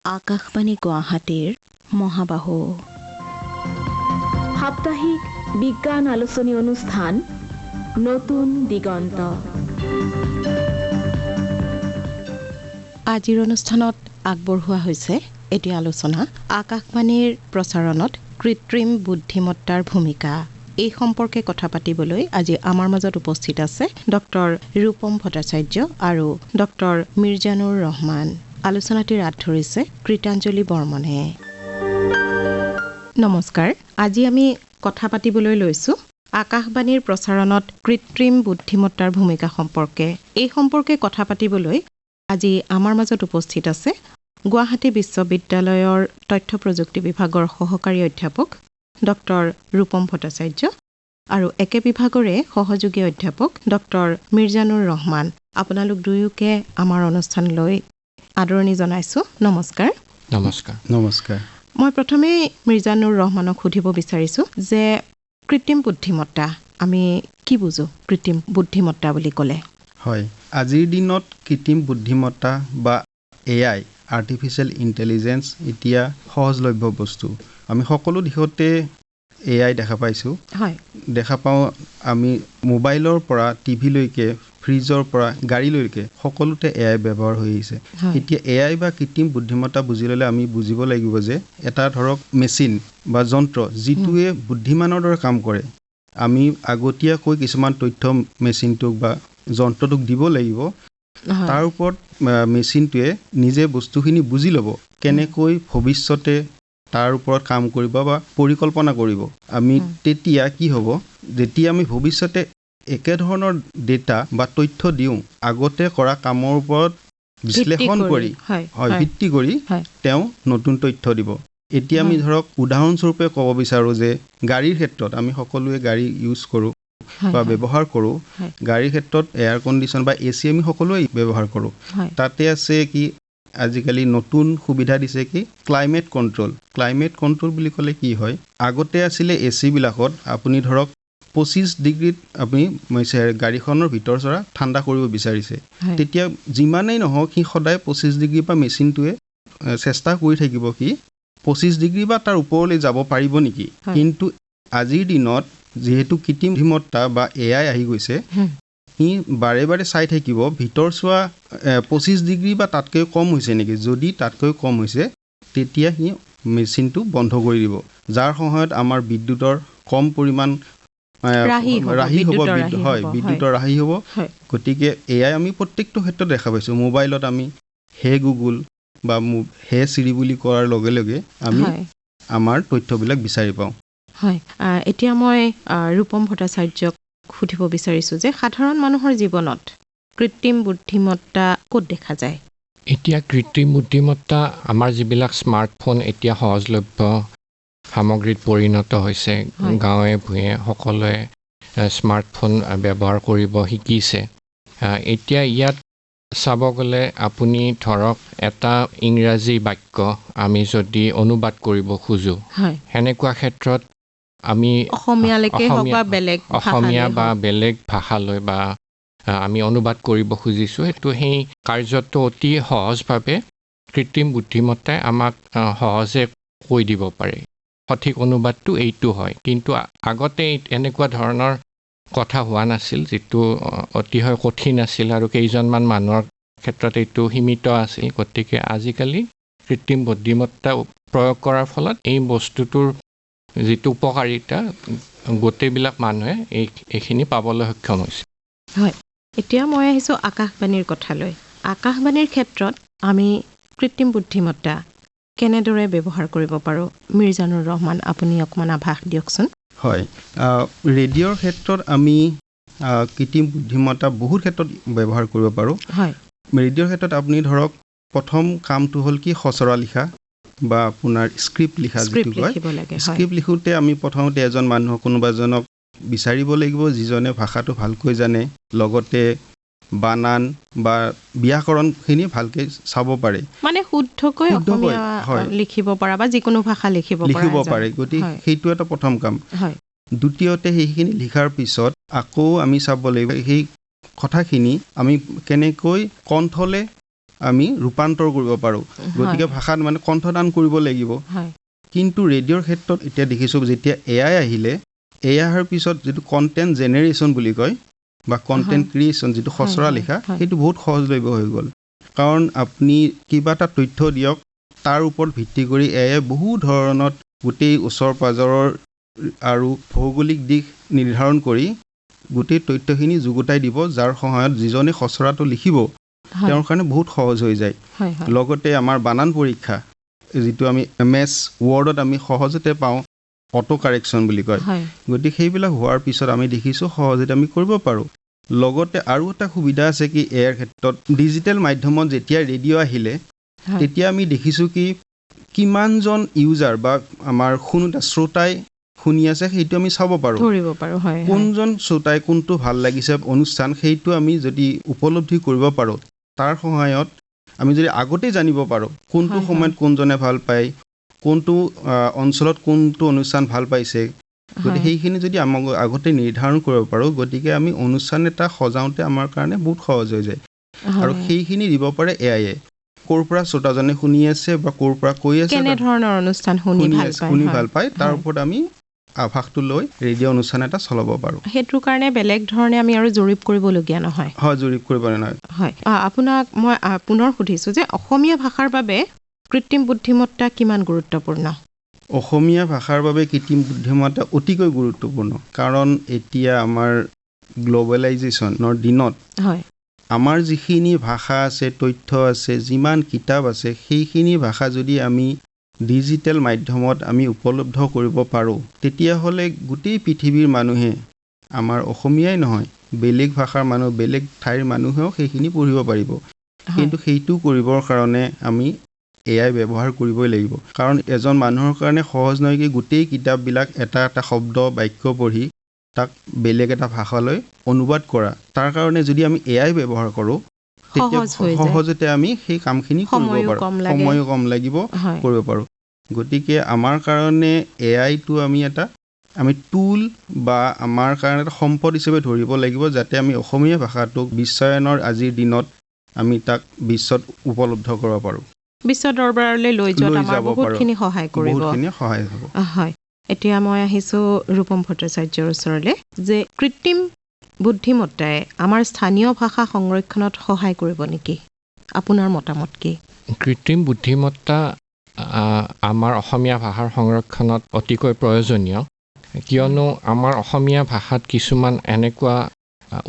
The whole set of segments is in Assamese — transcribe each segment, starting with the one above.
আকাশবাণী গুৱাহাটীৰ মহাবাহু সাপ্তাহিক বিজ্ঞান আলোচনী অনুষ্ঠান নতুন দিগন্ত। আজিৰ অনুষ্ঠানত আগবঢ়োৱা হৈছে এটি আলোচনা আকাশবাণীৰ প্ৰচাৰণত কৃত্ৰিম বুদ্ধিমত্তাৰ ভূমিকা। এই সম্পৰ্কে কথা পাতিবলৈ আজি আমাৰ মাজত উপস্থিত আছে ডক্টৰ ৰূপম ভট্টাচাৰ্য আৰু ডক্টৰ মিৰ্জানুৰ ৰহমান। আলোচনাটিৰ হাত ধৰিছে কৃতাঞ্জলি বৰ্মনে। নমস্কাৰ। আজি আমি কথা পাতিবলৈ লৈছোঁ আকাশবাণীৰ প্ৰচাৰণত কৃত্ৰিম বুদ্ধিমত্তাৰ ভূমিকা সম্পৰ্কে। এই সম্পৰ্কে কথা পাতিবলৈ আজি আমাৰ মাজত উপস্থিত আছে গুৱাহাটী বিশ্ববিদ্যালয়ৰ তথ্য প্ৰযুক্তি বিভাগৰ সহকাৰী অধ্যাপক ডক্টৰ ৰূপম ভট্টাচাৰ্য আৰু একে বিভাগৰে সহযোগী অধ্যাপক ডক্টৰ মিৰ্জানুৰ ৰহমান। আপোনালোক দুয়োকে আমাৰ অনুষ্ঠানলৈ আদৰণি জনাইছোঁ। নমস্কাৰ। নমস্কাৰ। নমস্কাৰ। মই প্ৰথমেই মিৰ্জানুৰ ৰহমানক সুধিব বিচাৰিছোঁ যে কৃত্ৰিম বুদ্ধিমত্তা আমি কি বুজোঁ কৃত্ৰিম বুদ্ধিমত্তা বুলি ক'লে? হয়, আজিৰ দিনত কৃত্ৰিম বুদ্ধিমত্তা বা AI আৰ্টিফিচিয়েল ইণ্টেলিজেঞ্চ এতিয়া সহজলভ্য বস্তু। আমি সকলো দিশতে AI দেখা পাইছোঁ। হয়, দেখা পাওঁ আমি মোবাইলৰ পৰা টিভিলৈকে ফ্ৰিজৰ পৰা গাড়ীলৈকে সকলোতে AI ব্যৱহাৰ হৈ আহিছে। এতিয়া AI বা কৃত্ৰিম বুদ্ধিমত্তা বুজি ল'লে আমি বুজিব লাগিব যে এটা ধৰক মেচিন বা যন্ত্ৰ যিটোৱে বুদ্ধিমানৰ দৰে কাম কৰে। আমি আগতীয়াকৈ কিছুমান তথ্য মেচিনটোক বা যন্ত্ৰটোক দিব লাগিব। তাৰ ওপৰত মেচিনটোৱে নিজে বস্তুখিনি বুজি ল'ব, কেনেকৈ ভৱিষ্যতে তাৰ ওপৰত কাম কৰিব বা পৰিকল্পনা কৰিব। আমি তেতিয়া কি হ'ব, যেতিয়া আমি ভৱিষ্যতে একেধৰণৰ ডেটা বা তথ্য দিওঁ, আগতে কৰা কামৰ ওপৰত বিশ্লেষণ কৰি ভিত্তি কৰি তেওঁ নতুন তথ্য দিব। এতিয়া আমি ধৰক উদাহৰণস্বৰূপে ক'ব বিচাৰোঁ যে গাড়ীৰ ক্ষেত্ৰত আমি সকলোৱে গাড়ী ইউজ কৰোঁ বা ব্যৱহাৰ কৰোঁ। গাড়ীৰ ক্ষেত্ৰত এয়াৰ কণ্ডিশ্যন বা AC আমি সকলোৱে ব্যৱহাৰ কৰোঁ। তাতে আছে কি আজিকালি নতুন সুবিধা দিছে কি ক্লাইমেট কণ্ট্ৰল। ক্লাইমেট কণ্ট্ৰল বুলি ক'লে কি হয়, আগতে আছিলে AC বিলাকত আপুনি ধৰক 25 ডিগ্ৰীত আপুনি গাড়ীখনৰ ভিতৰ চৰা ঠাণ্ডা কৰিব বিচাৰিছে, তেতিয়া যিমানেই নহওক সি সদায় 25 ডিগ্ৰী বা মেচিনটোৱে চেষ্টা কৰি থাকিব কি 25 ডিগ্ৰী বা তাৰ ওপৰলৈ যাব পাৰিব নেকি। কিন্তু আজিৰ দিনত যিহেতু কৃত্ৰিম বুদ্ধিমত্তা বা AI আহি গৈছে, সি বাৰে বাৰে চাই থাকিব ভিতৰ চোৱা 25 ডিগ্ৰী বা তাতকৈ কম হৈছে নেকি। যদি তাতকৈ কম হৈছে তেতিয়া সি মেচিনটো বন্ধ কৰি দিব, যাৰ সহায়ত আমাৰ বিদ্যুতৰ কম পৰিমাণ ৰাহি হ'ব, বিদ্যুতৰ ৰাহি হ'ব। গতিকে AI আমি প্ৰত্যেকটো ক্ষেত্ৰত দেখা পাইছোঁ। মোবাইলত আমি হে গুগল বা হে চিৰি বুলি কোৱাৰ লগে লগে আমি আমাৰ তথ্যবিলাক বিচাৰি পাওঁ। হয়, এতিয়া মই ৰূপম ভট্টাচাৰ্যক সুধিব বিচাৰিছোঁ যে সাধাৰণ মানুহৰ জীৱনত কৃত্ৰিম বুদ্ধিমত্তা ক'ত দেখা যায়? এতিয়া কৃত্ৰিম বুদ্ধিমত্তা আমাৰ যিবিলাক স্মাৰ্টফোন এতিয়া সহজলভ্য সামগ্ৰীত পৰিণত হৈছে, গাঁৱে ভূঞে সকলোৱে স্মাৰ্টফোন ব্যৱহাৰ কৰিব শিকিছে। এতিয়া ইয়াত চাব গ'লে আপুনি ধৰক এটা ইংৰাজী বাক্য আমি যদি অনুবাদ কৰিব খোজোঁ, সেনেকুৱা ক্ষেত্ৰত আমি অসমীয়া বা বেলেগ ভাষালৈ বা আমি অনুবাদ কৰিব খুজিছোঁ, সেইটো সেই কাৰ্যটো অতি সহজভাৱে কৃত্ৰিম বুদ্ধিমত্তাই আমাক সহজে কৈ দিব পাৰে সঠিক অনুবাদটো এইটো হয়। কিন্তু আগতে এনেকুৱা ধৰণৰ কথা হোৱা নাছিল, যিটো অতিশয় কঠিন আছিল আৰু কেইজনমান মানুহৰ ক্ষেত্ৰত এইটো সীমিত আছিল। গতিকে আজিকালি কৃত্ৰিম বুদ্ধিমত্তা প্ৰয়োগ কৰাৰ ফলত এই বস্তুটোৰ যিটো উপকাৰিতা গোটেইবিলাক মানুহে এইখিনি পাবলৈ সক্ষম হৈছে। হয়, এতিয়া মই আহিছোঁ আকাশবাণীৰ কথালৈ। আকাশবাণীৰ ক্ষেত্ৰত আমি কৃত্ৰিম বুদ্ধিমত্তা কেনেদৰে ব্যৱহাৰ কৰিব পাৰোঁ? মিৰ্জানুৰ ৰহমান, আপুনি অকণমান আভাস দিয়কচোন। হয়, ৰেডিঅ'ৰ ক্ষেত্ৰত আমি কৃত্ৰিম বুদ্ধিমত্তা বহুত ক্ষেত্ৰত ব্যৱহাৰ কৰিব পাৰোঁ। ৰেডিঅ'ৰ ক্ষেত্ৰত আপুনি ধৰক প্ৰথম কামটো হ'ল কি খচৰা লিখা বা আপোনাৰ স্ক্ৰিপ্ট লিখা যিটো কয়। স্ক্ৰিপ্ট লিখোঁতে আমি প্ৰথমতে এজন মানুহক কোনোবা এজনক বিচাৰিব লাগিব যিজনে ভাষাটো ভালকৈ জানে, লগতে বানান বা ব্যাকৰণখিনি ভালকৈ চাব পাৰে, মানে শুদ্ধকৈ লিখিব পৰা বা যিকোনো ভাষা লিখিব পাৰে। গতিকে সেইটো এটা প্ৰথম কাম। দ্বিতীয়তে সেইখিনি লিখাৰ পিছত আকৌ আমি চাব লাগিব সেই কথাখিনি আমি কেনেকৈ কণ্ঠলে আমি ৰূপান্তৰ কৰিব পাৰোঁ গতিকে ভাষাত মানে কণ্ঠদান কৰিব লাগিব কিন্তু ৰেডিঅ'ৰ ক্ষেত্ৰত এতিয়া দেখিছোঁ যেতিয়া AI আহিলে AI অহাৰ পিছত যিটো কণ্টেণ্ট জেনেৰেশ্যন বুলি কয় বা কণ্টেণ্ট ক্ৰিয়েশ্যন যিটো খচৰা লিখা সেইটো বহুত সহজলভ্য হৈ গ'ল কাৰণ আপুনি কিবা এটা তথ্য দিয়ক তাৰ ওপৰত ভিত্তি কৰি AI বহু ধৰণত গোটেই ওচৰ পাজৰৰ আৰু ভৌগোলিক দিশ নিৰ্ধাৰণ কৰি গোটেই তথ্যখিনি যুগুতাই দিব যাৰ সহায়ত যিজনে খচৰাটো লিখিব তেওঁৰ কাৰণে বহুত সহজ হৈ যায় লগতে আমাৰ বানান পৰীক্ষা যিটো আমি MS ৱৰ্ডত আমি সহজতে পাওঁ অটো কাৰেকশ্যন বুলি কয় গতিকে সেইবিলাক হোৱাৰ পিছত আমি দেখিছোঁ সহজতে আমি কৰিব পাৰোঁ লগতে আৰু এটা সুবিধা আছে কি ইয়াৰ ক্ষেত্ৰত ডিজিটেল মাধ্যমত যেতিয়া ৰেডিঅ' আহিলে তেতিয়া আমি দেখিছোঁ কি কিমানজন ইউজাৰ বা আমাৰ শ্ৰোতাই শুনি আছে সেইটো আমি চাব পাৰোঁ কোনজন শ্ৰোতাই কোনটো ভাল লাগিছে অনুষ্ঠান সেইটো আমি যদি উপলব্ধি কৰিব পাৰোঁ তাৰ সহায়ত আমি যদি আগতেই জানিব পাৰোঁ কোনটো সময়ত কোনজনে ভাল পায় কোনটো অঞ্চলত কোনটো অনুষ্ঠান ভাল পাইছে গতিকে সেইখিনি যদি আমাক আগতে নিৰ্ধাৰণ কৰিব পাৰোঁ গতিকে আমি অনুষ্ঠান এটা সজাওঁতে আমাৰ কাৰণে বহুত সহজ হৈ যায় আৰু সেইখিনি দিব পাৰে AI ক'ৰ পৰা শ্ৰোতাজনে শুনি আছে বা ক'ৰ পৰা কৈ আছে কেনে ধৰণৰ অনুষ্ঠান শুনি ভাল পায় তাৰ ওপৰত আমি আভাসটো লৈ ৰেডিঅ' অনুষ্ঠান এটা চলাব পাৰোঁ সেইটোৰ কাৰণে বেলেগ ধৰণে আমি আৰু জৰীপ কৰিবলগীয়া নহয় হয় জৰীপ কৰিব নহয় হয় আপোনাক মই পুনৰ সুধিছোঁ যে অসমীয়া ভাষাৰ বাবে কৃত্ৰিম বুদ্ধিমত্তা কিমান গুৰুত্বপূৰ্ণ অসমীয়া ভাষাৰ বাবে কৃত্ৰিম বুদ্ধিমত্তা অতিকৈ গুৰুত্বপূৰ্ণ কাৰণ এতিয়া আমাৰ গ্ল'বেলাইজেশ্যনৰ দিনত আমাৰ যিখিনি ভাষা আছে তথ্য আছে যিমান কিতাপ আছে সেইখিনি ভাষা যদি আমি ডিজিটেল মাধ্যমত আমি উপলব্ধ কৰিব পাৰোঁ তেতিয়াহ'লে গোটেই পৃথিৱীৰ মানুহে আমাৰ অসমীয়াই নহয় বেলেগ ভাষাৰ মানুহ বেলেগ ঠাইৰ মানুহেও সেইখিনি পঢ়িব পাৰিব কিন্তু সেইটো কৰিবৰ কাৰণে আমি AI ব্যৱহাৰ কৰিবই লাগিব কাৰণ এজন মানুহৰ কাৰণে সহজ নহয় কি গোটেই কিতাপবিলাক এটা এটা শব্দ বাক্য পঢ়ি তাক বেলেগ এটা ভাষালৈ অনুবাদ কৰা তাৰ কাৰণে যদি আমি AI ব্যৱহাৰ কৰোঁ তেতিয়া সহজতে আমি সেই কামখিনি কৰিব পাৰোঁ সময়ো কম লাগিব কৰিব পাৰোঁ গতিকে আমাৰ কাৰণে AIটো আমি টুল বা আমাৰ কাৰণে এটা সম্পদ হিচাপে ধৰিব লাগিব যাতে আমি অসমীয়া ভাষাটোক বিশ্বায়নৰ আজিৰ দিনত আমি তাক বিশ্বত উপলব্ধ কৰিব পাৰোঁ বিশ্ব দৰবাৰলৈ লৈ যোৱাত আমাৰ বহুতখিনি সহায় কৰিব হয় এতিয়া মই আহিছোঁ ৰূপম ভট্টাচাৰ্যৰ ওচৰলৈ যে কৃত্ৰিম বুদ্ধিমত্তাই আমাৰ স্থানীয় ভাষা সংৰক্ষণত সহায় কৰিব নেকি আপোনাৰ মতামত কি কৃত্ৰিম বুদ্ধিমত্তা আমাৰ অসমীয়া ভাষাৰ সংৰক্ষণত অতিকৈ প্ৰয়োজনীয় কিয়নো আমাৰ অসমীয়া ভাষাত কিছুমান এনেকুৱা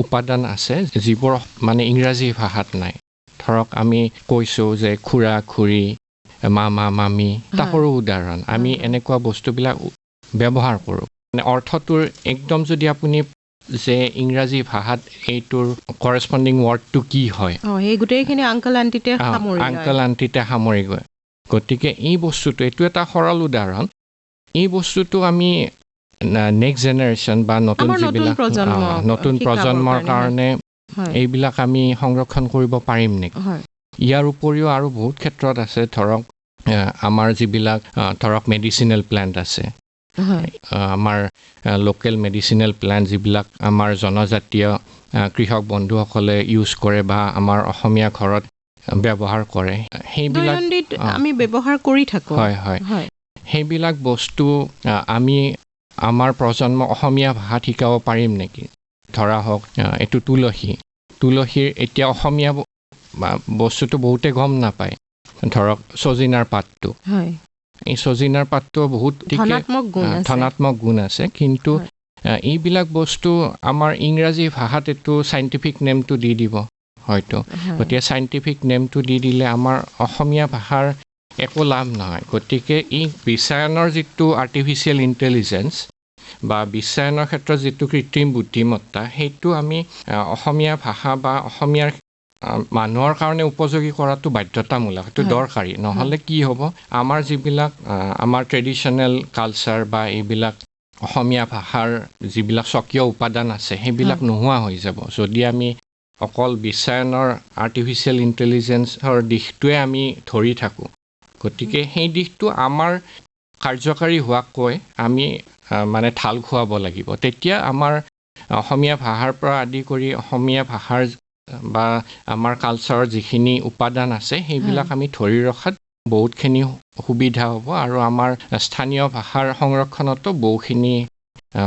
উপাদান আছে যিবোৰ মানে ইংৰাজী ভাষাত নাই ধৰক আমি কৈছোঁ যে খুৰা খুৰী মামা মামী এটা সৰু উদাহৰণ আমি এনেকুৱা বস্তুবিলাক ব্যৱহাৰ কৰোঁ মানে অৰ্থটোৰ একদম যদি আপুনি যে ইংৰাজী ভাষাত এইটোৰ কৰেছপণ্ডিং ৱৰ্ডটো কি হয় এই গোটেইখিনি আংকল আণ্টিতে সামৰি গৈ গতিকে এই বস্তুটো এইটো এটা সৰল উদাহৰণ এই বস্তুটো আমি নেক্সট জেনেৰেশ্যন বা নতুন যিবিলাক নতুন প্ৰজন্মৰ কাৰণে এইবিলাক আমি সংৰক্ষণ কৰিব পাৰিম নেকি ইয়াৰ উপৰিও আৰু বহুত ক্ষেত্ৰত আছে ধৰক আমাৰ যিবিলাক ধৰক মেডিচিনেল প্লেণ্ট আছে আমাৰ লোকেল মেডিচিনেল প্লেণ্ট যিবিলাক আমাৰ জনজাতীয় কৃষক বন্ধুসকলে ইউজ কৰে বা আমাৰ অসমীয়া ঘৰত ব্যৱহাৰ কৰে সেইবিলাক আমি ব্যৱহাৰ কৰি থাকোঁ হয় সেইবিলাক বস্তু আমি আমাৰ প্ৰজন্ম অসমীয়া ভাষাত শিকাব পাৰিম নেকি ধৰা হওক এইটো তুলসীৰ এতিয়া অসমীয়া বস্তুটো বহুতে গম নাপায় ধৰক ছজিনাৰ পাতটো এই ছজিনাৰ পাতটো বহুত ধনাত্মক গুণ আছে কিন্তু এইবিলাক বস্তু আমাৰ ইংৰাজী ভাষাত এইটো চাইণ্টিফিক নেমটো দি দিব হয়তো গতিকে চাইণ্টিফিক নেমটো দি দিলে আমাৰ অসমীয়া ভাষাৰ একো লাভ নহয় গতিকে এই বিশ্বায়নৰ যিটো আৰ্টিফিচিয়েল ইণ্টেলিজেঞ্চ বা বিশ্বায়নৰ ক্ষেত্ৰত যিটো কৃত্ৰিম বুদ্ধিমত্তা সেইটো আমি অসমীয়া ভাষা বা অসমীয়াৰ মানুহৰ কাৰণে উপযোগী কৰাটো বাধ্যতামূলক সেইটো দৰকাৰী নহ'লে কি হ'ব আমাৰ যিবিলাক আমাৰ ট্ৰেডিশ্যনেল কালচাৰ বা এইবিলাক অসমীয়া ভাষাৰ যিবিলাক স্বকীয় উপাদান আছে সেইবিলাক নোহোৱা হৈ যাব যদি আমি অকল বিশ্বায়নৰ আৰ্টিফিচিয়েল ইণ্টেলিজেঞ্চৰ দিশটোৱে আমি ধৰি থাকোঁ গতিকে সেই দিশটো আমাৰ কাৰ্যকাৰী হোৱাকৈ আমি মানে ঢাল খুৱাব লাগিব তেতিয়া আমাৰ অসমীয়া ভাষাৰ পৰা আদি কৰি অসমীয়া ভাষাৰ বা আমাৰ কালচাৰৰ যিখিনি উপাদান আছে সেইবিলাক আমি ধৰি ৰখাত বহুতখিনি সুবিধা হ'ব আৰু আমাৰ স্থানীয় ভাষাৰ সংৰক্ষণতো বহুখিনি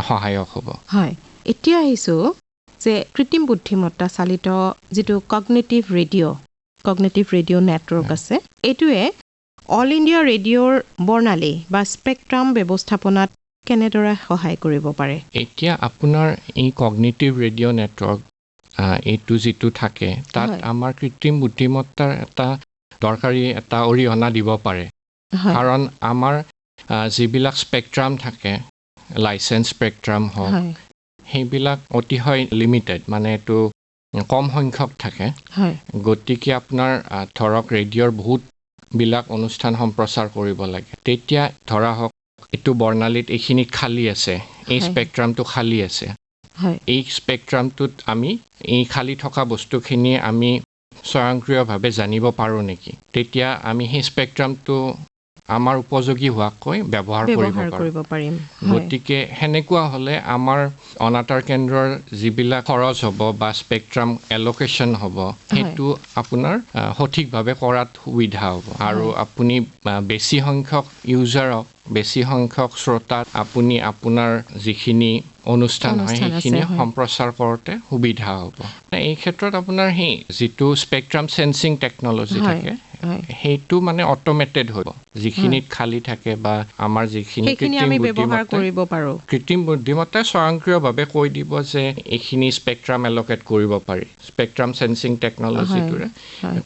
সহায়ক হ'ব। হয়, এতিয়া আহিছোঁ যে কৃত্ৰিম বুদ্ধিমত্তা চালিত যিটো কগনিটিভ ৰেডিঅ' নেটৱৰ্ক আছে, এইটোৱে অল ইণ্ডিয়া ৰেডিঅ'ৰ বৰ্ণালী বা স্পেক্ট্ৰাম ব্যৱস্থাপনাত কেনেদৰে সহায় কৰিব পাৰে? এতিয়া আপোনাৰ এই কগনিটিভ ৰেডিঅ' নেটৱৰ্ক এইটো যিটো থাকে তাত আমাৰ কৃত্ৰিম বুদ্ধিমত্তাৰ এটা দৰকাৰী এটা অৰিহণা দিব পাৰে। কাৰণ আমাৰ যিবিলাক স্পেক্ট্ৰাম থাকে, লাইচেঞ্চ স্পেক্ট্ৰাম হওক, সেইবিলাক অতিশয় লিমিটেড, মানে এইটো কম সংখ্যক থাকে। গতিকে আপোনাৰ ধৰক ৰেডিঅ'ৰ বহুতবিলাক অনুষ্ঠান সম্প্ৰচাৰ কৰিব লাগে। তেতিয়া ধৰা হওক এইটো বৰ্ণালীত এইখিনি খালী আছে, এই স্পেক্ট্ৰামটো খালী আছে। এই স্পেক্ট্ৰামটোত আমি এই খালী থকা বস্তুখিনি আমি স্বয়ংক্ৰিয়ভাৱে জানিব পাৰোঁ নেকি? তেতিয়া আমি সেই স্পেক্ট্ৰামটো আমাৰ উপযোগী হোৱাকৈ ব্যৱহাৰ কৰিব পাৰিম। গতিকে সেনেকুৱা হ'লে আমাৰ অনাতাঁৰ কেন্দ্ৰৰ যিবিলাক খৰচ হ'ব বা স্পেক্ট্ৰাম এল'কেশ্যন হ'ব, সেইটো আপোনাৰ সঠিকভাৱে কৰাত সুবিধা হ'ব। আৰু আপুনি বেছি সংখ্যক ইউজাৰক, বেছি সংখ্যক শ্ৰোতাত আপুনি আপোনাৰ যিখিনি অনুষ্ঠান হয় সেইখিনি সম্প্ৰচাৰ কৰোঁতে সুবিধা হ'ব। এই ক্ষেত্ৰত আপোনাৰ সেই যিটো স্পেক্ট্ৰাম চেন্সিং টেকন'লজি থাকে সেইটো মানে অট'মেটেড হ'ব। যিখিনিত খালী থাকে বা আমাৰ যিখিনি কৃত্ৰিম বুদ্ধিমত্তাই স্বয়ংক্ৰিয়ভাৱে কৈ দিব যে এইখিনি স্পেক্ট্ৰাম এল'কেট কৰিব পাৰি। স্পেক্ট্ৰাম চেন্সিং টেকন'লজিটোৰে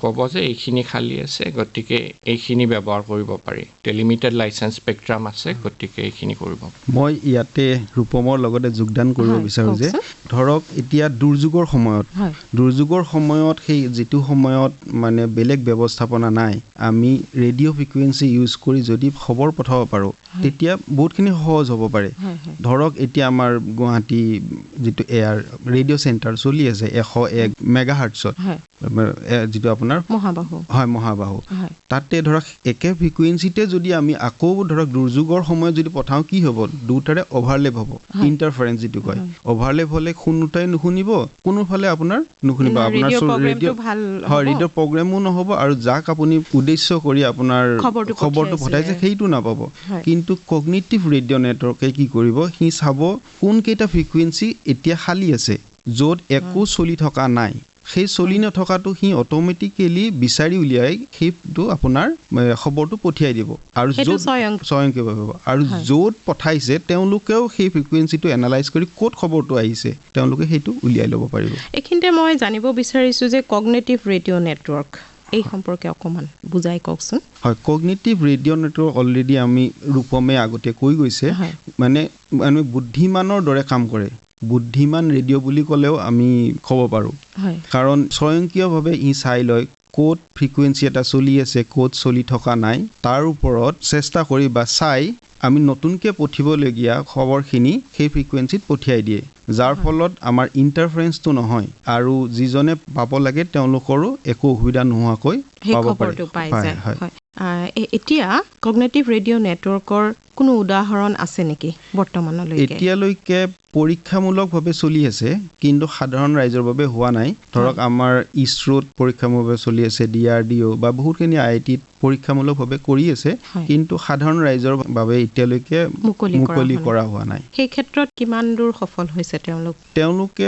ক'ব যে এইখিনি খালী আছে, গতিকে এইখিনি ব্যৱহাৰ কৰিব পাৰি। লিমিটেড লাইচেঞ্চ স্পেক্ট্ৰাম আছে, গতিকে এইখিনি কৰিব। মই ইয়াতে ৰূপমৰ লগতে যোগদান কৰিব বিচাৰোঁ যে ধৰক এতিয়া দুৰ্যোগৰ সময়ত সেই যিটো সময়ত মানে বেলেগ ব্যৱস্থাপনা নাই, আমি ৰেডিঅ' ফ্ৰিকুৱেঞ্চি ইউজ কৰি যদি খবৰ পঠাব পাৰোঁ তেতিয়া বহুতখিনি সহজ হ'ব পাৰে। ধৰক এতিয়া আমাৰ গুৱাহাটী যিটো এয়াৰ ৰেডিঅ' চেণ্টাৰ চলি আছে 101 মেগাহাৰ্টছত, যিটো আপোনাৰ মহাবাহু, তাতে ধৰক একে ফ্ৰিকুৱেঞ্চিতে যদি আমি আকৌ ধৰক দুৰ্যোগৰ সময়ত যদি পঠাওঁ কি হ'ব? দুটাৰে অভাৰলেপ হ'ব, ইণ্টাৰফাৰেঞ্চ যিটো কয়। অভাৰলেপ হ'লে কোনোটাই নুশুনিব, কোনোফালে আপোনাৰ নুশুনিব, আপোনাৰ ৰেডিঅ' প্ৰগ্ৰেমো নহ'ব আৰু যাক আপুনি উদ্দেশ্য কৰি আপোনাৰ খবৰটো পঠাইছে সেইটো নাপাব। কিন্তু কগনিটিভ ৰেডিঅ' নেটৱৰ্কে কি কৰিব? সি চাব কোনকেইটা ফ্ৰিকুৱেঞ্চি এতিয়া খালী আছে, য'ত একো চলি থকা নাই। সেই চলি নথকাটো সি অট'মেটিকেলি বিচাৰি উলিয়াই সেইটো আপোনাৰ খবৰটো পঠিয়াই দিব আৰু য'ত স্বয়ংক্ৰিয়ভাৱে হ'ব। আৰু য'ত পঠাইছে তেওঁলোকেও সেই ফ্ৰিকুৱেঞ্চিটো এনালাইজ কৰি ক'ত খবৰটো আহিছে তেওঁলোকে সেইটো উলিয়াই ল'ব পাৰিব। এইখিনিতে মই জানিব বিচাৰিছোঁ যে কগনিটিভ ৰেডিঅ' নেটৱৰ্ক এই সম্পৰ্কে অকণমান বুজাই কওকচোন। হয়, কগনিটিভ ৰেডিঅ' নেটৱৰ্ক অলৰেডি আমি ৰূপমে আগতে কৈ গৈছে, মানে বুদ্ধিমানৰ দৰে কাম কৰে। বুদ্ধিমান ৰেডিঅ' বুলি ক'লেও আমি ক'ব পাৰোঁ, কাৰণ স্বয়ংক্ৰিয়ভাৱে ই চাই লয় ক'ত ফ্ৰিকুৱেঞ্চি এটা চলি আছে, ক'ত চলি থকা নাই, তাৰ ওপৰত চেষ্টা কৰি বা চাই আমি নতুনকৈ পঠিয়াবলগীয়া খবৰখিনি সেই ফ্ৰিকুৱেঞ্চিত পঠিয়াই দিয়ে, যাৰ ফলত আমাৰ ইণ্টাৰফাৰেঞ্চটো নহয় আৰু যিজনে পাব লাগে তেওঁলোকৰো একো অসুবিধা নোহোৱাকৈ পাব পাৰে। এতিয়া কগনিটিভ ৰেডিঅ' নেটৱৰ্কৰ কোনো উদাহৰণ আছে নেকি বৰ্তমানলৈকে? এতিয়ালৈকে পৰীক্ষামূলকভাৱে চলি আছে, কিন্তু সাধাৰণ ৰাইজৰ বাবে হোৱা নাই। ধৰক আমাৰ ইছৰোত পৰীক্ষামূলকভাৱে চলি আছে, DRDO বা বহুতখিনি IITত পৰীক্ষামূলকভাৱে কৰি আছে, কিন্তু সাধাৰণ ৰাইজৰ বাবে এতিয়ালৈকে মুকলি কৰা হোৱা নাই। সেই ক্ষেত্ৰত কিমান দূৰ সফল হৈছে তেওঁলোকে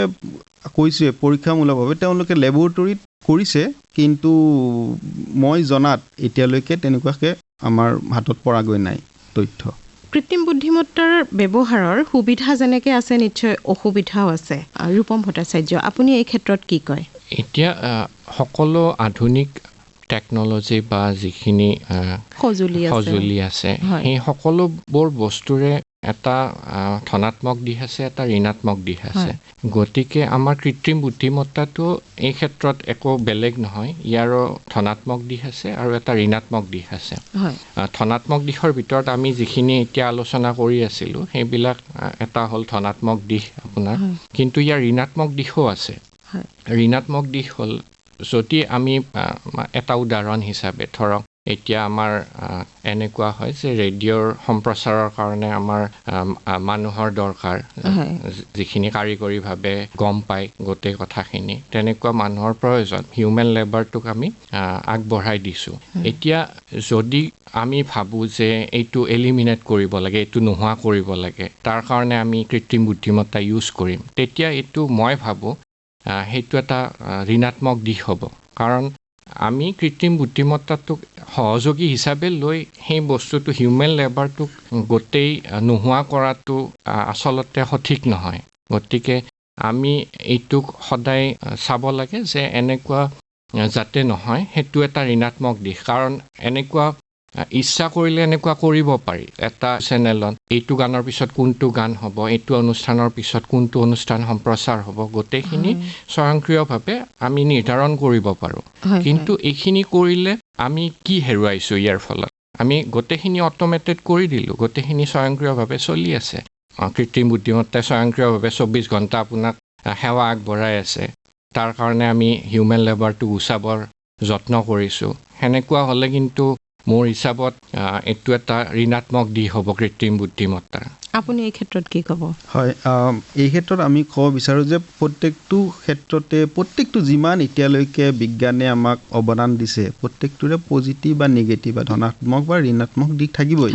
কৈছে পৰীক্ষামূলকভাৱে তেওঁলোকে লেবৰেটৰীত কৰিছে, কিন্তু মই জনাত এতিয়ালৈকে তেনেকুৱাকৈ আমাৰ হাতত পৰাগৈ নাই তথ্য। কৃত্ৰিম বুদ্ধিমত্তাৰ ব্যৱহাৰৰ সুবিধা যেনেকৈ আছে, নিশ্চয় অসুবিধাও আছে। ৰূপম ভট্টাচাৰ্য, আপুনি এই ক্ষেত্ৰত কি কয়? এতিয়া সকলো আধুনিক টেকন'লজি বা যিখিনি সঁজুলি আছে সেই সকলোবোৰ বস্তুৰে এটা ধনাত্মক দিশ আছে, এটা ঋণাত্মক দিশ আছে। গতিকে আমাৰ কৃত্ৰিম বুদ্ধিমত্তাটো এই ক্ষেত্ৰত একো বেলেগ নহয়, ইয়াৰো ধনাত্মক দিশ আছে আৰু এটা ঋণাত্মক দিশ আছে। ধনাত্মক দিশৰ ভিতৰত আমি যিখিনি এতিয়া আলোচনা কৰি আছিলোঁ সেইবিলাক এটা হ'ল ধনাত্মক দিশ আপোনাৰ, কিন্তু ইয়াৰ ঋণাত্মক দিশো আছে। ঋণাত্মক দিশ হ'ল যদি আমি এটা উদাহৰণ হিচাপে ধৰক এতিয়া আমাৰ এনেকুৱা হয় যে ৰেডিঅ'ৰ সম্প্ৰচাৰৰ কাৰণে আমাৰ মানুহৰ দৰকাৰ, যিখিনি কাৰিকৰীভাৱে গম পায় গোটেই কথাখিনি, তেনেকুৱা মানুহৰ প্ৰয়োজন। হিউমেন লেবাৰটোক আমি আগবঢ়াই দিছোঁ। এতিয়া যদি আমি ভাবোঁ যে এইটো এলিমিনেট কৰিব লাগে, এইটো নোহোৱা কৰিব লাগে, তাৰ কাৰণে আমি কৃত্ৰিম বুদ্ধিমত্তা ইউজ কৰিম, তেতিয়া এইটো মই ভাবোঁ সেইটো এটা ঋণাত্মক দিশ হ'ব। কাৰণ আমি কৃত্ৰিম বুদ্ধিমত্তাটোক সহযোগী হিচাপে লৈ সেই বস্তুটো হিউমেন লেবাৰটোক গোটেই নোহোৱা কৰাটো আচলতে সঠিক নহয়। গতিকে আমি এইটোক সদায় চাব লাগে যে এনেকুৱা যাতে নহয়, সেইটো এটা ঋণাত্মক দিশ। কাৰণ এনেকুৱা ইচ্ছা কৰিলে এনেকুৱা কৰিব পাৰি। এটা চেনেলত এইটো গানৰ পিছত কোনটো গান হ'ব, এইটো অনুষ্ঠানৰ পিছত কোনটো অনুষ্ঠান সম্প্ৰচাৰ হ'ব, গোটেইখিনি স্বয়ংক্ৰিয়ভাৱে আমি নিৰ্ধাৰণ কৰিব পাৰোঁ। কিন্তু এইখিনি কৰিলে আমি কি হেৰুৱাইছোঁ? ইয়াৰ ফলত আমি গোটেইখিনি অট'মেটেড কৰি দিলোঁ, গোটেইখিনি স্বয়ংক্ৰিয়ভাৱে চলি আছে। কৃত্ৰিম বুদ্ধিমত্তাই স্বয়ংক্ৰিয়ভাৱে 24 ঘণ্টা আপোনাক সেৱা আগবঢ়াই আছে। তাৰ কাৰণে আমি হিউমেন লেবাৰটো গুচাবৰ যত্ন কৰিছোঁ। সেনেকুৱা হ'লে কিন্তু মোৰ হিচাপত এইটো এটা ঋণাত্মক দিশ হ'ব কৃত্ৰিম বুদ্ধিমত্তাৰ। আপুনি এই ক্ষেত্ৰত কি ক'ব? হয়, এই ক্ষেত্ৰত আমি ক'ব বিচাৰোঁ যে প্ৰত্যেকটো ক্ষেত্ৰতে, প্ৰত্যেকটো যিমান এতিয়ালৈকে বিজ্ঞানে আমাক অৱদান দিছে, প্ৰত্যেকটোৰে পজিটিভ বা নিগেটিভ বা ধনাত্মক বা ঋণাত্মক দিশ থাকিবই।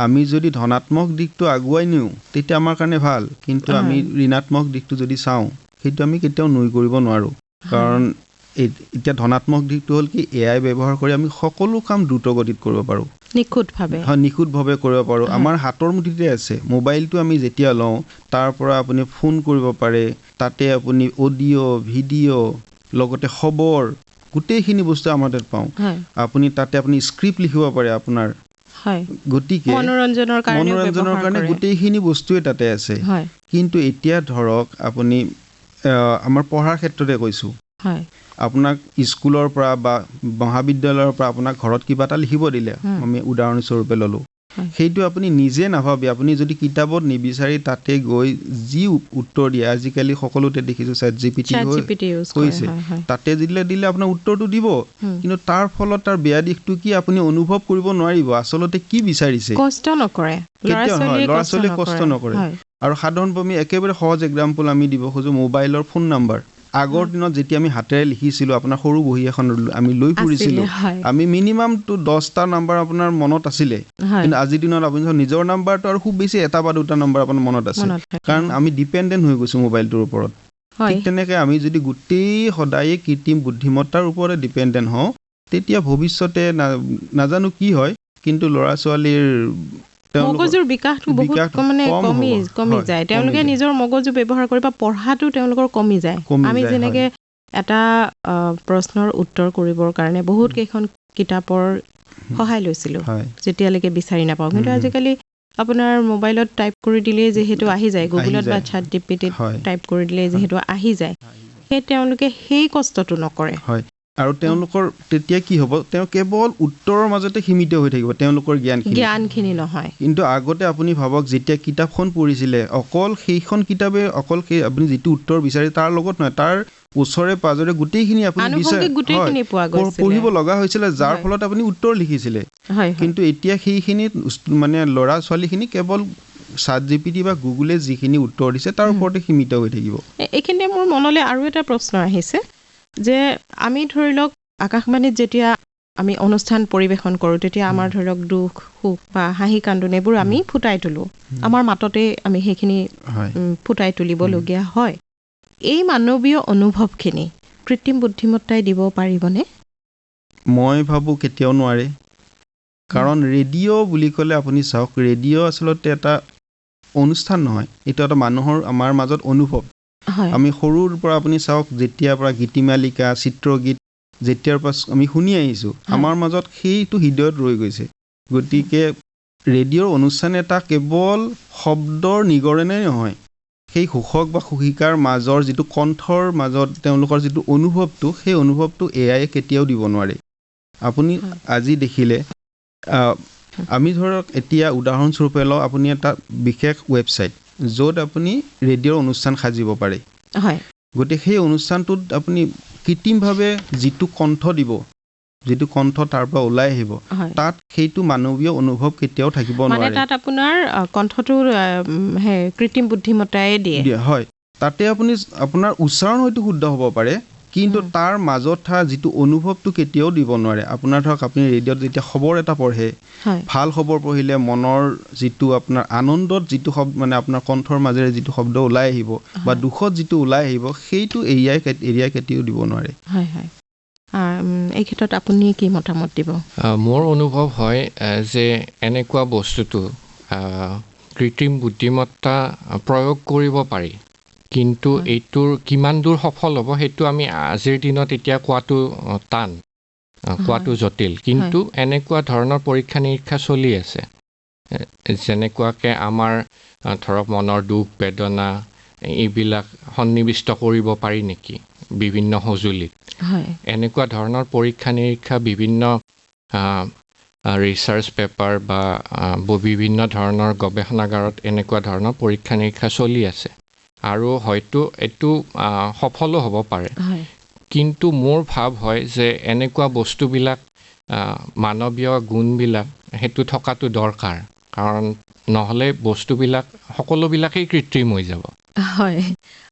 আমি যদি ধনাত্মক দিশটো আগুৱাই নিওঁ তেতিয়া আমাৰ কাৰণে ভাল, কিন্তু আমি ঋণাত্মক দিশটো যদি চাওঁ সেইটো আমি কেতিয়াও নুই কৰিব নোৱাৰোঁ। কাৰণ এতিয়া ধনাত্মক দিশটো হ'ল কি, AI ব্যৱহাৰ কৰি আমি সকলো কাম দ্ৰুত গতিত কৰিব পাৰোঁ, নিখুঁতভাৱে কৰিব পাৰোঁ। আমাৰ হাতৰ মুঠিতে আছে। মোবাইলটো আমি যেতিয়া লওঁ তাৰ পৰা আপুনি ফোন কৰিব পাৰে, তাতে আপুনি অডিঅ', ভিডিঅ', লগতে খবৰ, গোটেইখিনি বস্তু আমাৰ তাত পাওঁ। আপুনি তাতে স্ক্ৰিপ্ট লিখিব পাৰে আপোনাৰ। গতিকে মনোৰঞ্জনৰ কাৰণে গোটেইখিনি বস্তুৱে তাতে আছে। কিন্তু এতিয়া ধৰক আপুনি আমাৰ পঢ়াৰ ক্ষেত্ৰতে কৈছোঁ, আপোনাক স্কুলৰ পৰা বা মহাবিদ্যালয়ৰ পৰা আপোনাক ঘৰত কিবা এটা লিখিব দিলে, আমি উদাহৰণস্বৰূপে ল'লোঁ, সেইটো আপুনি নিজে নাভাবি আপুনি যদি কিতাপত নিবিচাৰি তাতে গৈ যি উত্তৰ দিয়ে, আজিকালি সকলোতে দেখিছোঁ ChatGPT হৈছে, তাতে দিলে আপোনাৰ উত্তৰটো দিব। কিন্তু তাৰ ফলত তাৰ বেয়া দিশটো কি, আপুনি অনুভৱ কৰিব নোৱাৰিব আচলতে কি বিচাৰিছে। ল'ৰা-ছোৱালীয়ে কষ্ট নকৰে। আৰু সাধাৰণতে আমি একেবাৰে সহজ এক্সাম্পল আমি দিব খোজোঁ, মোবাইলৰ ফোন নাম্বাৰ। আগৰ দিনত যেতিয়া আমি হাতেৰে লিখিছিলোঁ, আপোনাৰ সৰু বহী এখন আমি লৈ ফুৰিছিলোঁ, আমি মিনিমামটো 10টা নাম্বাৰ আপোনাৰ মনত আছিলে। কিন্তু আজিৰ দিনত আপুনি নিজৰ নাম্বাৰটো আৰু খুব বেছি 1 বা 2টা নাম্বাৰ আপোনাৰ মনত আছে, কাৰণ আমি ডিপেণ্ডেণ্ট হৈ গৈছোঁ মোবাইলটোৰ ওপৰত। ঠিক তেনেকৈ আমি যদি গোটেই সদায়ে কৃত্ৰিম বুদ্ধিমত্তাৰ ওপৰতে ডিপেণ্ডেণ্ট হওঁ, তেতিয়া ভৱিষ্যতে নাজানো কি হয়, কিন্তু ল'ৰা-ছোৱালীৰ মগজুৰ বিকাশটো বহুত কমি যায়। তেওঁলোকে নিজৰ মগজু ব্যৱহাৰ কৰিব, পঢ়াটো তেওঁলোকৰ কমি যায়। আমি যেনেকে এটা প্ৰশ্নৰ উত্তৰ কৰিবৰ কাৰণে বহুত কেইখন কিতাপৰ সহায় লৈছিলোঁ যেতিয়ালৈকে বিচাৰি নাপাওঁ। কিন্তু আজিকালি আপোনাৰ মোবাইলত টাইপ কৰি দিলেই যিহেতু আহি যায়, গুগলত বা ChatGPTত টাইপ কৰি দিলেই যিহেতু আহি যায়, তেওঁলোকে সেই কষ্টটো নকৰে। আৰু তেওঁলোকৰ তেতিয়া কি হ'ব, তেওঁ কেৱল উত্তৰৰ মাজতে সীমিত হৈ থাকিব, তেওঁলোকৰ জ্ঞানখিনি নহয়। কিন্তু আগতে আপুনি ভাবক, যেতিয়া কিতাপখন পঢ়িছিলে, অকল সেইখন কিতাপে অকল সেই আপুনি যিটো উত্তৰ বিচাৰে তাৰ লগত নহয়, তাৰ ওচৰে পাজৰে গোটেইখিনি আপুনি পঢ়িব লগা হৈছিলে, যাৰ ফলত আপুনি উত্তৰ লিখিছিলে। কিন্তু এতিয়া সেইখিনি মানে ল'ৰা-ছোৱালীখিনি কেৱল ChatGPT বা গুগলে যিখিনি উত্তৰ দিছে তাৰ ওপৰতে সীমিত হৈ থাকিব। এইখিনিতে মোৰ মনলৈ আৰু এটা প্ৰশ্ন আহিছে যে আমি ধৰি লওক আকাশবাণীত যেতিয়া আমি অনুষ্ঠান পৰিৱেশন কৰোঁ, তেতিয়া আমাৰ ধৰি লওক দুখ সুখ বা হাঁহি কান্দোন এইবোৰ আমি ফুটাই তোলোঁ, আমাৰ মাততে আমি সেইখিনি ফুটাই তুলিবলগীয়া হয়। এই মানৱীয় অনুভৱখিনি কৃত্ৰিম বুদ্ধিমত্তাই দিব পাৰিবনে? মই ভাবোঁ কেতিয়াও নোৱাৰে। কাৰণ ৰেডিঅ' বুলি ক'লে আপুনি চাওক, ৰেডিঅ' আচলতে এটা অনুষ্ঠান নহয়, এইটো এটা মানুহৰ আমাৰ মাজত অনুভৱ। আমি সৰুৰ পৰা আপুনি চাওক, যেতিয়াৰ পৰা গীতিমালিকা, চিত্ৰগীত যেতিয়াৰ পৰা আমি শুনি আহিছোঁ, আমাৰ মাজত সেইটো হৃদয়ত ৰৈ গৈছে। গতিকে ৰেডিঅ'ৰ অনুষ্ঠান এটা কেৱল শব্দৰ নিগৰণেই নহয়, সেই সুখক বা সুশিকাৰ মাজৰ যিটো কণ্ঠৰ মাজত তেওঁলোকৰ যিটো অনুভৱটো, সেই অনুভৱটো AI কেতিয়াও দিব নোৱাৰে। আপুনি আজি দেখিলে, আমি ধৰক এতিয়া উদাহৰণস্বৰূপে লওঁ, আপুনি এটা বিশেষ ৱেবছাইট য'ত আপুনি ৰেডিঅ'ৰ অনুষ্ঠান সাজিব পাৰে। গতিকে সেই অনুষ্ঠানটোত আপুনি কৃত্ৰিমভাৱে যিটো কণ্ঠ দিব, যিটো কণ্ঠ তাৰ পৰা ওলাই আহিব হয়। তাত সেইটো মানৱীয় অনুভৱ কেতিয়াও থাকিব মানে নোৱাৰে তাত আপোনাৰ কণ্ঠটো কৃত্ৰিম বুদ্ধিমত্তাই দিয়ে। হয় তাতে আপোনাৰ উচ্চাৰণ হয়তো শুদ্ধ হ'ব পাৰে কিন্তু তাৰ মাজত থকা যিটো অনুভৱটো কেতিয়াও দিব নোৱাৰে আপোনাৰ ধৰক আপুনি ৰেডিঅ'ত যেতিয়া খবৰ এটা পঢ়ে হয় ভাল খবৰ পঢ়িলে মনৰ যিটো আপোনাৰ আনন্দত যিটো মানে আপোনাৰ কণ্ঠৰ মাজেৰে যিটো শব্দ ওলাই আহিব বা দুখত যিটো ওলাই আহিব সেইটো এৰিয়াই কেতিয়াও দিব নোৱাৰে। হয় হয় এই ক্ষেত্ৰত আপুনি কি মতামত দিব? মোৰ অনুভৱ হয় যে এনেকুৱা বস্তুটো কৃত্ৰিম বুদ্ধিমত্তা প্ৰয়োগ কৰিব পাৰি কিন্তু এইটোৰ কিমান দূৰ সফল হ'ব সেইটো আমি আজিৰ দিনত এতিয়া কোৱাটো টান কোৱাটো জটিল কিন্তু এনেকুৱা ধৰণৰ পৰীক্ষা নিৰীক্ষা চলি আছে যেনেকুৱাকৈ আমাৰ ধৰক মনৰ দুখ বেদনা এইবিলাক সন্নিৱিষ্ট কৰিব পাৰি নেকি বিভিন্ন সঁজুলিত এনেকুৱা ধৰণৰ পৰীক্ষা নিৰীক্ষা বিভিন্ন ৰিচাৰ্চ পেপাৰ বা বিভিন্ন ধৰণৰ গৱেষণাগাৰত এনেকুৱা ধৰণৰ পৰীক্ষা নিৰীক্ষা চলি আছে আৰু হয়তো এইটো সফলো হ'ব পাৰে কিন্তু মোৰ ভাৱ হয় যে এনেকুৱা বস্তুবিলাক মানৱীয় গুণবিলাক সেইটো থকাটো দৰকাৰ কাৰণ নহ'লে বস্তুবিলাক সকলোবিলাকেই কৃত্ৰিম হৈ যাব। হয়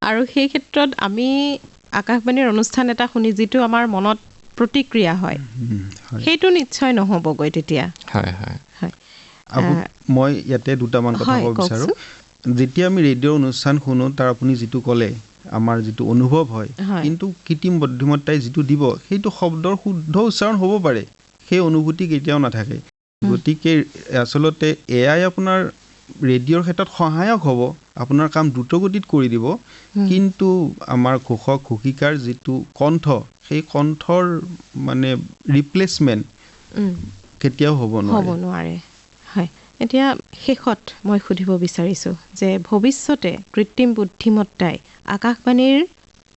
আৰু সেই ক্ষেত্ৰত আমি আকাশবাণীৰ অনুষ্ঠান এটা শুনি যিটো আমাৰ মনত প্ৰতিক্ৰিয়া হয় সেইটো নিশ্চয় নহ'বগৈ তেতিয়া। হয় হয় হয় মই ইয়াতে দুটামান কথা ক'ব বিচাৰোঁ যেতিয়া আমি ৰেডিঅ'ৰ অনুষ্ঠান শুনো তাৰ আপুনি যিটো ক'লে আমাৰ যিটো অনুভৱ হয় কিন্তু কৃত্ৰিম বুদ্ধিমত্তাই যিটো দিব সেইটো শব্দৰ শুদ্ধ উচ্চাৰণ হ'ব পাৰে সেই অনুভূতি কেতিয়াও নাথাকে গতিকে আচলতে এয়াই আপোনাৰ ৰেডিঅ'ৰ ক্ষেত্ৰত সহায়ক হ'ব আপোনাৰ কাম দ্ৰুতগতিত কৰি দিব কিন্তু আমাৰ ঘোষক ঘোষিকাৰ যিটো কণ্ঠ সেই কণ্ঠৰ মানে ৰিপ্লেচমেণ্ট কেতিয়াও হ'ব নোৱাৰে। হয় এতিয়া শেষত মই সুধিব বিচাৰিছোঁ যে ভৱিষ্যতে কৃত্ৰিম বুদ্ধিমত্তাই আকাশবাণীৰ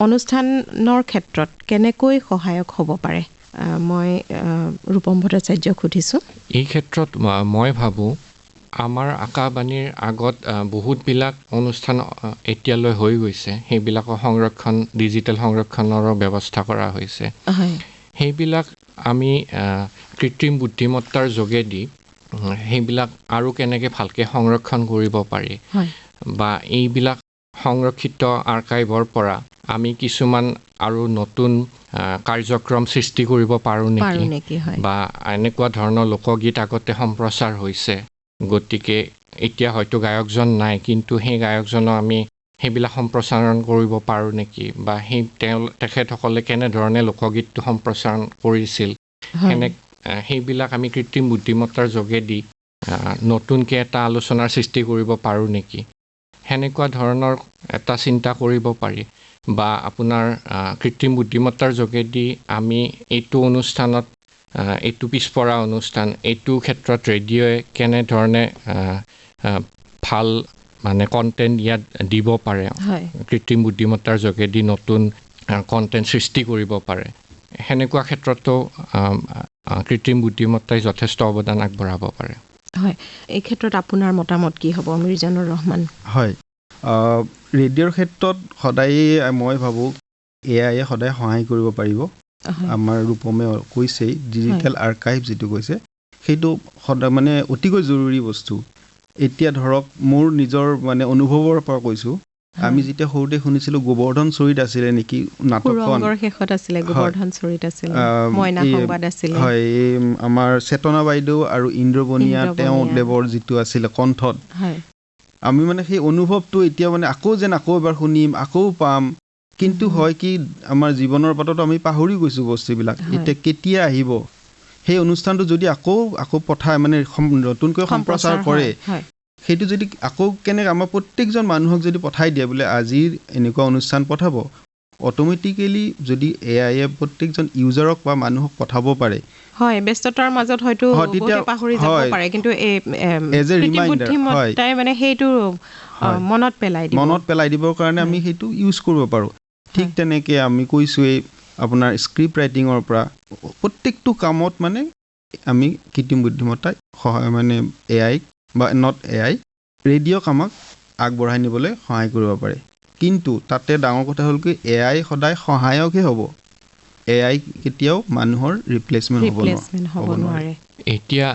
অনুষ্ঠানৰ ক্ষেত্ৰত কেনেকৈ সহায়ক হ'ব পাৰে? মই ৰূপম ভট্টাচাৰ্যক সুধিছোঁ। এই ক্ষেত্ৰত মই ভাবোঁ আমাৰ আকাশবাণীৰ আগত বহুতবিলাক অনুষ্ঠান এতিয়ালৈ হৈ গৈছে সেইবিলাকৰ সংৰক্ষণ ডিজিটেল সংৰক্ষণৰো ব্যৱস্থা কৰা হৈছে সেইবিলাক আমি কৃত্ৰিম বুদ্ধিমত্তাৰ যোগেদি সেইবিলাক আৰু কেনেকৈ ভালকৈ সংৰক্ষণ কৰিব পাৰি বা এইবিলাক সংৰক্ষিত আৰ্কাইভৰ পৰা আমি কিছুমান আৰু নতুন কাৰ্যক্ৰম সৃষ্টি কৰিব পাৰোঁ নেকি বা এনেকুৱা ধৰণৰ লোকগীত আগতে সম্প্ৰচাৰ হৈছে গতিকে এতিয়া হয়তো গায়কজন নাই কিন্তু সেই গায়কজনক আমি সেইবিলাক সম্প্ৰচাৰণ কৰিব পাৰোঁ নেকি বা তেখেতসকলে কেনেধৰণে লোকগীতটো সম্প্ৰচাৰণ কৰিছিল সেইবিলাক আমি কৃত্ৰিম বুদ্ধিমত্তাৰ যোগেদি নতুনকৈ এটা আলোচনাৰ সৃষ্টি কৰিব পাৰোঁ নেকি সেনেকুৱা ধৰণৰ এটা চিন্তা কৰিব পাৰি বা আপোনাৰ কৃত্ৰিম বুদ্ধিমত্তাৰ যোগেদি আমি এইটো অনুষ্ঠানত এইটো পিছপৰা অনুষ্ঠান এইটো ক্ষেত্ৰত ৰেডিঅ'য়ে কেনেধৰণে ভাল মানে কণ্টেণ্ট ইয়াত দিব পাৰে কৃত্ৰিম বুদ্ধিমত্তাৰ যোগেদি নতুন কণ্টেণ্ট সৃষ্টি কৰিব পাৰে সেনেকুৱা ক্ষেত্ৰতো কৃত্ৰিম বুদ্ধিমত্তাই যথেষ্ট অৱদান আগবঢ়াব পাৰে। হয় এই ক্ষেত্ৰত আপোনাৰ মতামত কি হ'ব মিৰ্জানুৰ ৰহমান? হয় ৰেডিঅ'ৰ ক্ষেত্ৰত সদায় মই ভাবোঁ এআইয়ে সদায় সহায় কৰিব পাৰিব আমাৰ ৰূপমে কৈছেই ডিজিটেল আৰ্কাইভ যিটো কৈছে সেইটো সদায় মানে অতিকৈ জৰুৰী বস্তু। এতিয়া ধৰক মোৰ নিজৰ মানে অনুভৱৰ পৰা কৈছোঁ আমি যেতিয়া সৰুতে শুনিছিলোঁ গোবৰ্ধন চৰিত আছিলে নেকি নাটকখন শেষত আছিলে গোবৰ্ধন চৰিত আছিলে মইনা সংবাদ আছিলে হয় আমাৰ চেতনা বাইদেউ আৰু ইন্দ্ৰবনীয়া দেৱৰ যিটো আছিলে কণ্ঠত আমি মানে সেই অনুভৱটো এতিয়া মানে আকৌ এবাৰ শুনিম আকৌ পাম কিন্তু হয় কি আমাৰ জীৱনৰ পাতত আমি পাহৰি গৈছোঁ বস্তুবিলাক এতিয়া কেতিয়া আহিব সেই অনুষ্ঠানটো যদি আকৌ পঠায় মানে নতুনকৈ সম্প্ৰচাৰ কৰে সেইটো যদি আকৌ কেনেকৈ আমাৰ প্ৰত্যেকজন মানুহক যদি পঠাই দিয়ে বোলে আজিৰ এনেকুৱা অনুষ্ঠান পঠাব অট'মেটিকেলি যদি এআইয়ে প্ৰত্যেকজন ইউজাৰক বা মানুহক পঠাব পাৰে হয় ব্যস্ততাৰ মাজত হয়তো বহুতে পাহৰি যাব পাৰে কিন্তু এজ এ ৰিমাইণ্ডাৰ তাই মানে সেইটো মনত পেলাই দিবৰ কাৰণে আমি সেইটো ইউজ কৰিব পাৰোঁ। ঠিক তেনেকৈ আমি কৈছোঁৱেই আপোনাৰ স্ক্ৰিপ্ট ৰাইটিঙৰ পৰা প্ৰত্যেকটো কামত মানে আমি কৃত্ৰিম বুদ্ধিমত্তাই সহায় মানে এআই বা নট এআই ৰেডিঅ'ক আমাক আগবঢ়াই নিবলৈ সহায় কৰিব পাৰে কিন্তু তাতে ডাঙৰ কথা হ'ল কি এআই সদায় সহায়কহে হ'ব AI কেতিয়াও মানুহৰ ৰিপ্লেচমেণ্ট হ'ব নোৱাৰে। এতিয়া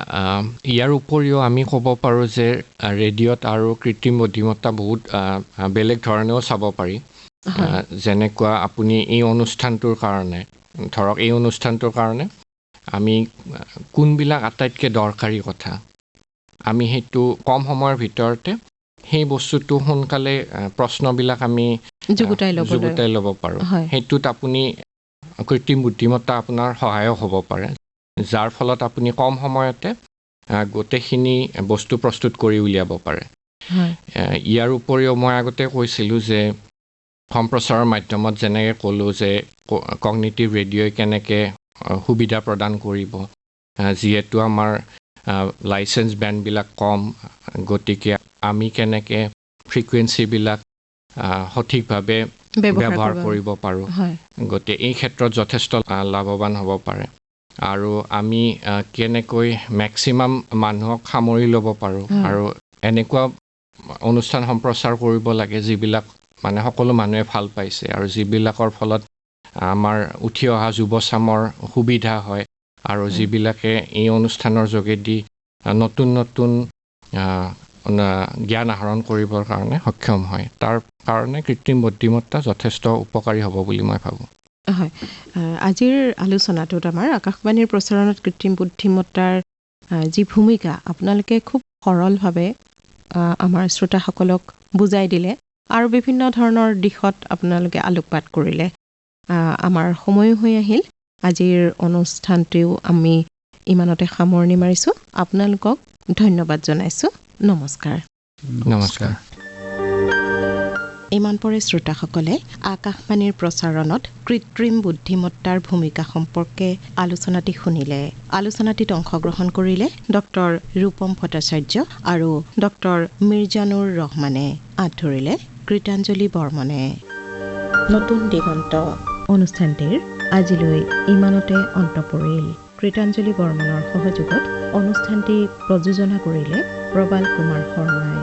ইয়াৰ উপৰিও আমি ক'ব পাৰোঁ যে ৰেডিঅ'ত আৰু কৃত্ৰিম বুদ্ধিমত্তা বহুত বেলেগ ধৰণেও চাব পাৰি। যেনেকুৱা আপুনি এই অনুষ্ঠানটোৰ কাৰণে ধৰক এই অনুষ্ঠানটোৰ কাৰণে আমি কোনবিলাক আটাইতকৈ দৰকাৰী কথা আমি সেইটো কম সময়ৰ ভিতৰতে সেই বস্তুটো সোনকালে প্ৰশ্নবিলাক আমি যুগুতাই ল'ব পাৰোঁ। সেইটোত আপুনি কৃত্ৰিম বুদ্ধিমত্তা আপোনাৰ সহায়ক হ'ব পাৰে, যাৰ ফলত আপুনি কম সময়তে গোটেইখিনি বস্তু প্ৰস্তুত কৰি উলিয়াব পাৰে। ইয়াৰ উপৰিও মই আগতে কৈছিলোঁ যে সম্প্ৰচাৰৰ মাধ্যমত যেনেকৈ ক'লোঁ যে কগনিটিভ ৰেডিঅ'ই কেনেকৈ সুবিধা প্ৰদান কৰিব, যিহেতু আমাৰ লাইচেঞ্চ বেণ্ডবিলাক কম, গতিকে আমি কেনেকৈ ফ্ৰিকুৱেঞ্চিবিলাক সঠিকভাৱে ব্যৱহাৰ কৰিব পাৰোঁ, গতিকে এই ক্ষেত্ৰত যথেষ্ট লাভৱান হ'ব পাৰে। আৰু আমি কেনেকৈ মেক্সিমাম মানুহক সামৰি ল'ব পাৰোঁ আৰু এনেকুৱা অনুষ্ঠান সম্প্ৰচাৰ কৰিব লাগে যিবিলাক মানে সকলো মানুহে ভাল পাইছে আৰু যিবিলাকৰ ফলত আমাৰ উঠি অহা যুৱচামৰ সুবিধা হয় আৰু যিবিলাকে এই অনুষ্ঠানৰ যোগেদি নতুন নতুন জ্ঞান আহৰণ কৰিবৰ কাৰণে সক্ষম হয়। তাৰ কাৰণে কৃত্ৰিম বুদ্ধিমত্তা যথেষ্ট উপকাৰী হ'ব বুলি মই ভাবোঁ। হয়, আজিৰ আলোচনাটোত আমাৰ আকাশবাণীৰ প্ৰচাৰণত কৃত্ৰিম বুদ্ধিমত্তাৰ যি ভূমিকা আপোনালোকে খুব সৰলভাৱে আমাৰ শ্ৰোতাসকলক বুজাই দিলে আৰু বিভিন্ন ধৰণৰ দিশত আপোনালোকে আলোকপাত কৰিলে। আমাৰ সময়ো হৈ আহিল। আজিৰ অনুষ্ঠানটোও আমি ইমানতে সামৰণি মাৰিছোঁ। আপোনালোকক ধন্যবাদ জনাইছোঁ। নমস্কাৰ। নমস্কাৰ। ইমান পৰে শ্ৰোতাসকলে আকাশবাণীৰ প্ৰচাৰণত কৃত্ৰিম বুদ্ধিমত্তাৰ ভূমিকা সম্পৰ্কে আলোচনাটি শুনিলে। আলোচনাটিত অংশগ্ৰহণ কৰিলে ডক্টৰ ৰূপম ভট্টাচাৰ্য আৰু ডক্টৰ মিৰ্জানুৰ ৰহমানে। আঁত ধৰিলে কৃতাঞ্জলি বৰ্মনে। নতুন দিগন্ত অনুষ্ঠানটিৰ আজিলৈ ইমানতে অন্ত পৰিল। কৃতাঞ্জলি বৰ্মনৰ সহযোগত অনুষ্ঠানটি প্ৰযোজনা কৰিলে প্ৰবাল কুমাৰ শৰ্মাই।